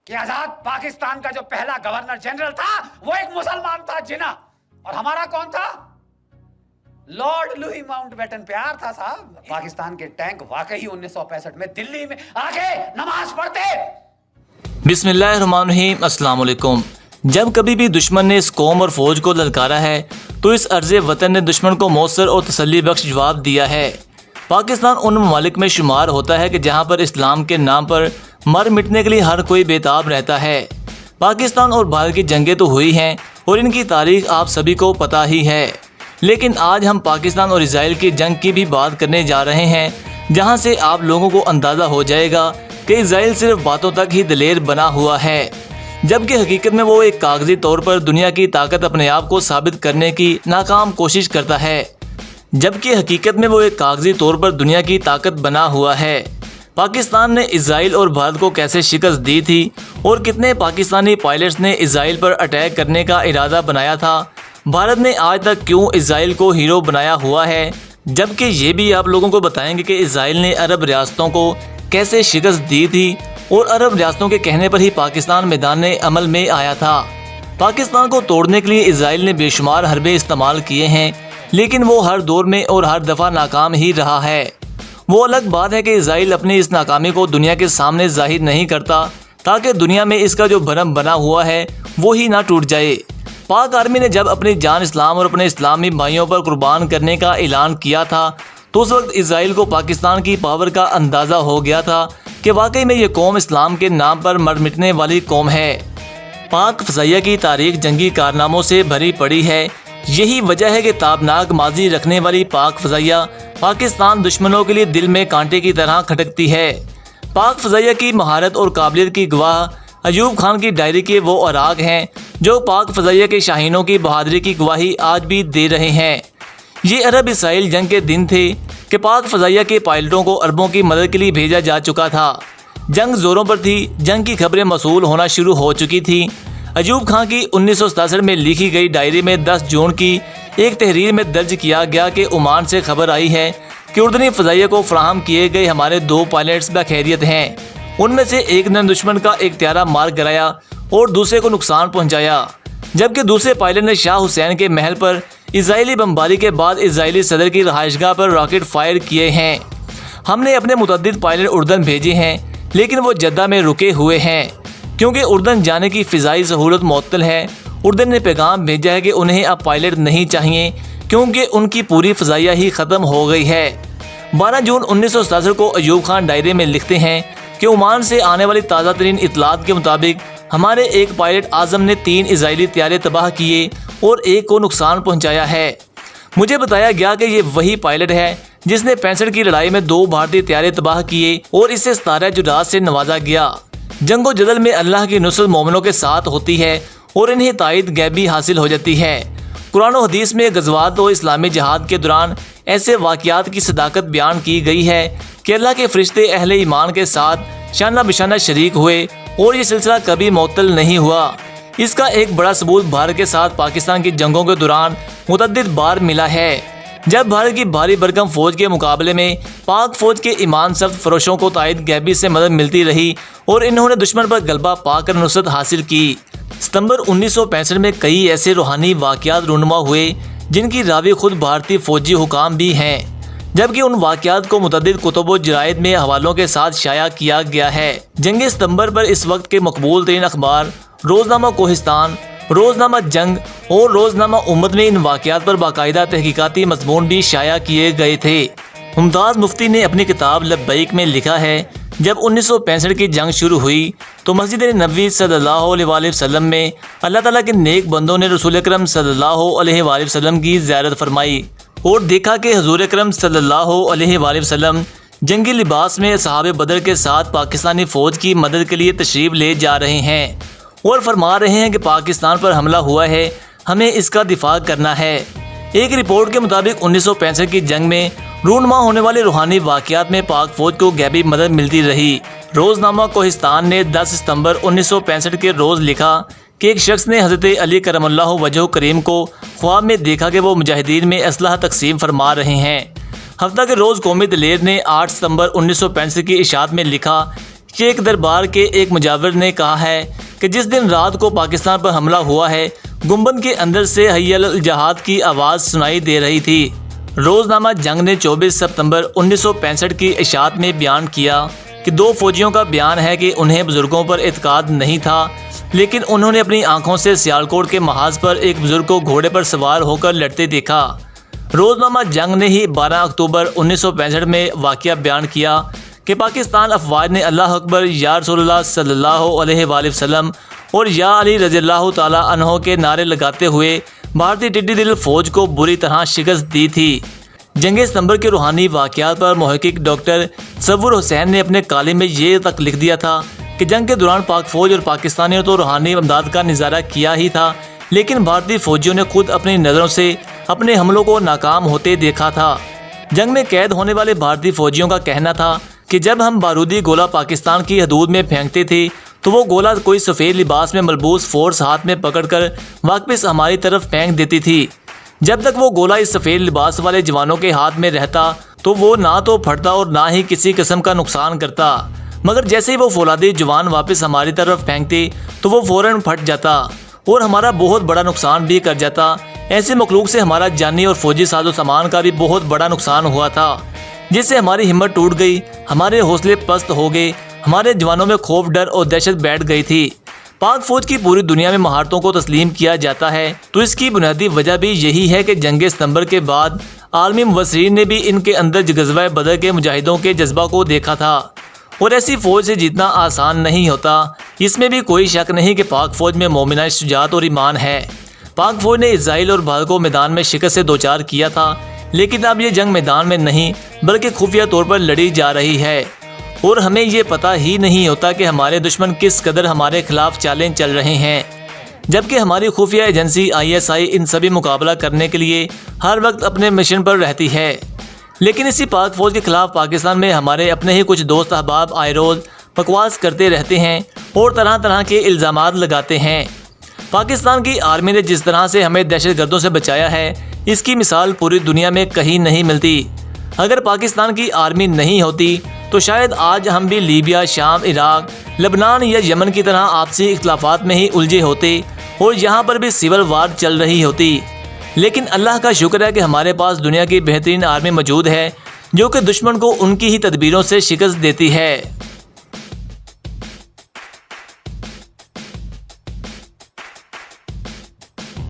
کہ آزاد پاکستان کا جو پہلا گورنر جنرل تھا وہ ایک مسلمان تھا جناح، اور ہمارا کون تھا؟ لارڈ لوئی ماؤنٹ بیٹن. پیار تھا صاحب. پاکستان کے ٹینک واقعی 1965 میں دلی میں آگے نماز پڑھتے. بسم اللہ الرحمن الرحیم. السلام علیکم. جب کبھی بھی دشمن نے اس قوم اور فوج کو للکارا ہے تو اس عرض وطن نے دشمن کو مؤثر اور تسلی بخش جواب دیا ہے. پاکستان ان ممالک میں شمار ہوتا ہے کہ جہاں پر اسلام کے نام پر مر مٹنے کے لیے ہر کوئی بےتاب رہتا ہے. پاکستان اور بھارت کی جنگیں تو ہوئی ہیں اور ان کی تاریخ آپ سبھی کو پتہ ہی ہے، لیکن آج ہم پاکستان اور اسرائیل کی جنگ کی بھی بات کرنے جا رہے ہیں، جہاں سے آپ لوگوں کو اندازہ ہو جائے گا کہ اسرائیل صرف باتوں تک ہی دلیر بنا ہوا ہے، جبکہ حقیقت میں وہ ایک کاغذی طور پر دنیا کی طاقت اپنے آپ کو ثابت کرنے کی ناکام کوشش کرتا ہے. بنا ہوا ہے. پاکستان نے اسرائیل اور بھارت کو کیسے شکست دی تھی اور کتنے پاکستانی پائلٹس نے اسرائیل پر اٹیک کرنے کا ارادہ بنایا تھا. بھارت نے آج تک کیوں اسرائیل کو ہیرو بنایا ہوا ہے، جبکہ یہ بھی آپ لوگوں کو بتائیں گے کہ اسرائیل نے عرب ریاستوں کو کیسے شکست دی تھی اور عرب ریاستوں کے کہنے پر ہی پاکستان میدان عمل میں آیا تھا. پاکستان کو توڑنے کے لیے اسرائیل نے بے شمار حربے استعمال کیے ہیں، لیکن وہ ہر دور میں اور ہر دفعہ ناکام ہی رہا ہے. وہ الگ بات ہے کہ اسرائیل اپنی اس ناکامی کو دنیا کے سامنے ظاہر نہیں کرتا تاکہ دنیا میں اس کا جو بھرم بنا ہوا ہے وہی نہ ٹوٹ جائے. پاک آرمی نے جب اپنی جان اسلام اور اپنے اسلامی بھائیوں پر قربان کرنے کا اعلان کیا تھا تو اس وقت اسرائیل کو پاکستان کی پاور کا اندازہ ہو گیا تھا کہ واقعی میں یہ قوم اسلام کے نام پر مر مٹنے والی قوم ہے. پاک فضائیہ کی تاریخ جنگی کارناموں سے بھری پڑی ہے. یہی وجہ ہے کہ تابناک ماضی رکھنے والی پاک فضائیہ پاکستان دشمنوں کے لیے دل میں کانٹے کی طرح کھٹکتی ہے. پاک فضائیہ کی مہارت اور قابلیت کی گواہ ایوب خان کی ڈائری کے وہ اوراق ہیں جو پاک فضائیہ کے شاہینوں کی بہادری کی گواہی آج بھی دے رہے ہیں. یہ عرب اسرائیل جنگ کے دن تھے کہ پاک فضائیہ کے پائلٹوں کو عربوں کی مدد کے لیے بھیجا جا چکا تھا. جنگ زوروں پر تھی، جنگ کی خبریں موصول ہونا شروع ہو چکی تھیں. ایوب خان کی 1967 میں لکھی گئی ڈائری میں 10 جون کی ایک تحریر میں درج کیا گیا کہ عمان سے خبر آئی ہے کہ اردنی فضائیہ کو فراہم کیے گئے ہمارے 2 پائلٹس بخیریت ہیں. ان میں سے ایک نے دشمن کا ایک طیارہ مار گرایا اور دوسرے کو نقصان پہنچایا، جبکہ دوسرے پائلٹ نے شاہ حسین کے محل پر اسرائیلی بمباری کے بعد اسرائیلی صدر کی رہائش گاہ پر راکٹ فائر کیے ہیں. ہم نے اپنے متعدد پائلٹ اردن بھیجے ہیں، لیکن وہ جدہ میں رکے ہوئے ہیں کیونکہ اردن جانے کی فضائی سہولت معطل ہے. اردن نے پیغام بھیجا ہے کہ انہیں اب پائلٹ نہیں چاہیے کیونکہ ان کی پوری فضائیہ ہی ختم ہو گئی ہے. 12 جون 1967 کو ایوب خان ڈائری میں لکھتے ہیں کہ عمان سے آنے والی تازہ ترین اطلاعات کے مطابق ہمارے ایک پائلٹ اعظم نے 3 اسرائیلی طیارے تباہ کیے اور ایک کو نقصان پہنچایا ہے. مجھے بتایا گیا کہ یہ وہی پائلٹ ہے جس نے 65 کی لڑائی میں 2 بھارتی طیارے تباہ کیے اور اس سے 17 جرات سے نوازا گیا. جنگ و جدل میں اللہ کی نصرت مومنوں کے ساتھ ہوتی ہے اور انہیں تائید غیبی حاصل ہو جاتی ہے. قرآن و حدیث میں غزوات و اسلامی جہاد کے دوران ایسے واقعات کی صداقت بیان کی گئی ہے کہ اللہ کے فرشتے اہل ایمان کے ساتھ شانہ بشانہ شریک ہوئے اور یہ سلسلہ کبھی معطل نہیں ہوا. اس کا ایک بڑا ثبوت بھارت کے ساتھ پاکستان کی جنگوں کے دوران متعدد بار ملا ہے، جب بھارت کی بھاری بھرکم فوج کے مقابلے میں پاک فوج کے ایمان سخت فروشوں کو تائید غیبی سے مدد ملتی رہی اور انہوں نے دشمن پر غلبہ پا کر نصرت حاصل کی. ستمبر 1965 میں کئی ایسے روحانی واقعات رونما ہوئے جن کی راوی خود بھارتی فوجی حکام بھی ہیں، جبکہ ان واقعات کو متعدد کتب و جرائد میں حوالوں کے ساتھ شائع کیا گیا ہے. جنگ ستمبر پر اس وقت کے مقبول ترین اخبار روزنامہ کوہستان، روزنامہ جنگ اور روزنامہ امت میں ان واقعات پر باقاعدہ تحقیقاتی مضمون بھی شائع کیے گئے تھے. ممتاز مفتی نے اپنی کتاب لبیک میں لکھا ہے جب 1965 کی جنگ شروع ہوئی تو مسجد نبوی صلی اللہ علیہ وآلہ وسلم میں اللہ تعالیٰ کے نیک بندوں نے رسول اکرم صلی اللہ علیہ وآلہ وسلم کی زیارت فرمائی اور دیکھا کہ حضور اکرم صلی اللہ علیہ وآلہ وسلم جنگی لباس میں اصحاب بدر کے ساتھ پاکستانی فوج کی مدد کے لیے تشریف لے جا رہے ہیں اور فرما رہے ہیں کہ پاکستان پر حملہ ہوا ہے، ہمیں اس کا دفاع کرنا ہے. ایک رپورٹ کے مطابق 1965 کی جنگ میں رونما ہونے والے روحانی واقعات میں پاک فوج کو غیبی مدد ملتی رہی. روزنامہ کوہستان نے 10 ستمبر 1965 کے روز لکھا کہ ایک شخص نے حضرت علی کرم اللہ وجہ کریم کو خواب میں دیکھا کہ وہ مجاہدین میں اسلحہ تقسیم فرما رہے ہیں. ہفتہ کے روز قومی دلیر نے 8 ستمبر 1965 کی اشاعت میں لکھا شیخ دربار کے ایک مجاور نے کہا ہے کہ جس دن رات کو پاکستان پر حملہ ہوا ہے، گنبد کے اندر سے حی علی الجہاد کی آواز سنائی دے رہی تھی۔ روزنامہ جنگ نے 24 ستمبر 1965 کی اشاعت میں بیان کیا کہ 2 فوجیوں کا بیان ہے کہ انہیں بزرگوں پر اعتقاد نہیں تھا، لیکن انہوں نے اپنی آنکھوں سے سیالکوٹ کے محاذ پر ایک بزرگ کو گھوڑے پر سوار ہو کر لڑتے دیکھا۔ روزنامہ جنگ نے ہی 12 اکتوبر 1965 میں واقعہ بیان کیا کہ پاکستان افواج نے اللہ اکبر، یا رسول اللہ صلی اللہ علیہ وآلہ وسلم اور یا علی رضی اللہ تعالیٰ عنہ کے نعرے لگاتے ہوئے بھارتی ٹڈی دل فوج کو بری طرح شکست دی تھی۔ جنگ ستمبر کے روحانی واقعات پر محقق ڈاکٹر تصور حسین نے اپنے کالم میں یہ تک لکھ دیا تھا کہ جنگ کے دوران پاک فوج اور پاکستانیوں تو روحانی امداد کا نظارہ کیا ہی تھا، لیکن بھارتی فوجیوں نے خود اپنی نظروں سے اپنے حملوں کو ناکام ہوتے دیکھا تھا۔ جنگ میں قید ہونے والے بھارتی فوجیوں کا کہنا تھا کہ جب ہم بارودی گولہ پاکستان کی حدود میں پھینکتے تھے تو وہ گولہ کوئی سفید لباس میں ملبوس فورس ہاتھ میں پکڑ کر واپس ہماری طرف پھینک دیتی تھی۔ جب تک وہ گولہ اس سفید لباس والے جوانوں کے ہاتھ میں رہتا تو وہ نہ تو پھٹتا اور نہ ہی کسی قسم کا نقصان کرتا، مگر جیسے ہی وہ فولادی جوان واپس ہماری طرف پھینکتے تو وہ فوراً پھٹ جاتا اور ہمارا بہت بڑا نقصان بھی کر جاتا۔ ایسے مخلوق سے ہمارا جانی اور فوجی ساز و سامان کا بھی بہت بڑا نقصان ہوا تھا، جس سے ہماری ہمت ٹوٹ گئی، ہمارے حوصلے پست ہو گئے، ہمارے جوانوں میں خوف، ڈر اور دہشت بیٹھ گئی تھی۔ پاک فوج کی پوری دنیا میں مہارتوں کو تسلیم کیا جاتا ہے، تو اس کی بنیادی وجہ بھی یہی ہے کہ جنگ ستمبر کے بعد عالمی مبصرین نے بھی ان کے اندر غزوہ بدر کے مجاہدوں کے جذبہ کو دیکھا تھا، اور ایسی فوج سے جیتنا آسان نہیں ہوتا۔ اس میں بھی کوئی شک نہیں کہ پاک فوج میں مومنہ شجاعت اور ایمان ہے۔ پاک فوج نے اسرائیل اور بھارت کو میدان میں شکست سے دوچار کیا تھا، لیکن اب یہ جنگ میدان میں نہیں بلکہ خفیہ طور پر لڑی جا رہی ہے، اور ہمیں یہ پتہ ہی نہیں ہوتا کہ ہمارے دشمن کس قدر ہمارے خلاف چالیں چل رہے ہیں، جبکہ ہماری خفیہ ایجنسی ISI ان سبھی مقابلہ کرنے کے لیے ہر وقت اپنے مشن پر رہتی ہے۔ لیکن اسی پاک فوج کے خلاف پاکستان میں ہمارے اپنے ہی کچھ دوست احباب آئے روز بکواس کرتے رہتے ہیں اور طرح طرح کے الزامات لگاتے ہیں۔ پاکستان کی آرمی نے جس طرح سے ہمیں دہشت گردوں سے بچایا ہے، اس کی مثال پوری دنیا میں کہیں نہیں ملتی۔ اگر پاکستان کی آرمی نہیں ہوتی تو شاید آج ہم بھی لیبیا، شام، عراق، لبنان یا یمن کی طرح آپسی اختلافات میں ہی الجھے ہوتے اور یہاں پر بھی سول وار چل رہی ہوتی۔ لیکن اللہ کا شکر ہے کہ ہمارے پاس دنیا کی بہترین آرمی موجود ہے، جو کہ دشمن کو ان کی ہی تدبیروں سے شکست دیتی ہے۔